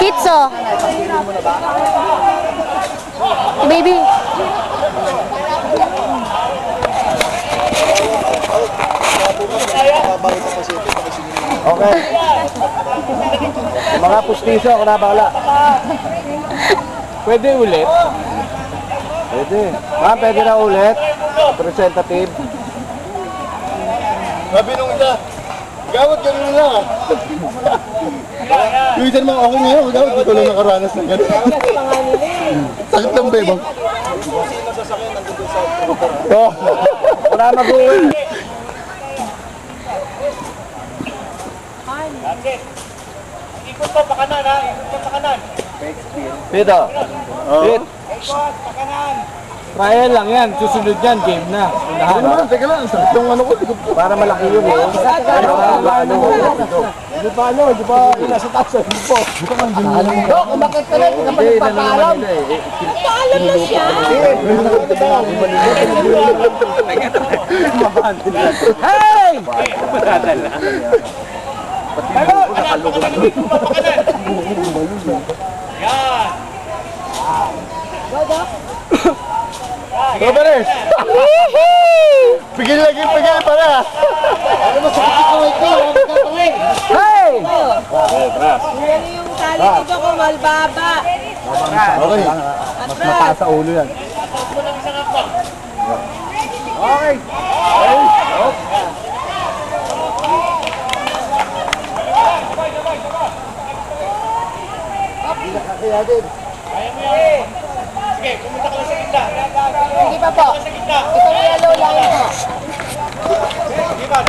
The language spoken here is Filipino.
Kitso. Baby. Okay. Mga pustiso, ako na bakla. Pwede ulit? Pwede. Ma'am, pwede na ulit. Representative. Sabi nung isa, gawat ganun lang ah. Yung isa naman okay ngayon, gawat dito lang nakaranas ng ganun. Sakit lang ba ibang? Oh, wala mag-uwi. Ikot pa pa kanan ha, ikot pa pa kanan. Dito. Dito. Ikot pa kanan. Trial lang yan. Susunod yan. Game na. Ano naman, teka lang, sakit yung ano ko. Para malaki yun eh. Di ba nasa taas, hindi po. Kumakit ka na. Hindi ka nagpapaalam. Paalam na siya. Hey! Roberes! Pigil lagi, pigil para! Ano mo, sakit ko ito, Hey! Yan yung tali dito ko, malbaba. Okay. Mas mataas sa ulo yan. Okay. Kaya din. Sige, pumunta ka lang sa gitna. Hindi pa po. Sa gitna. Ito na yellow lang po. Di ba?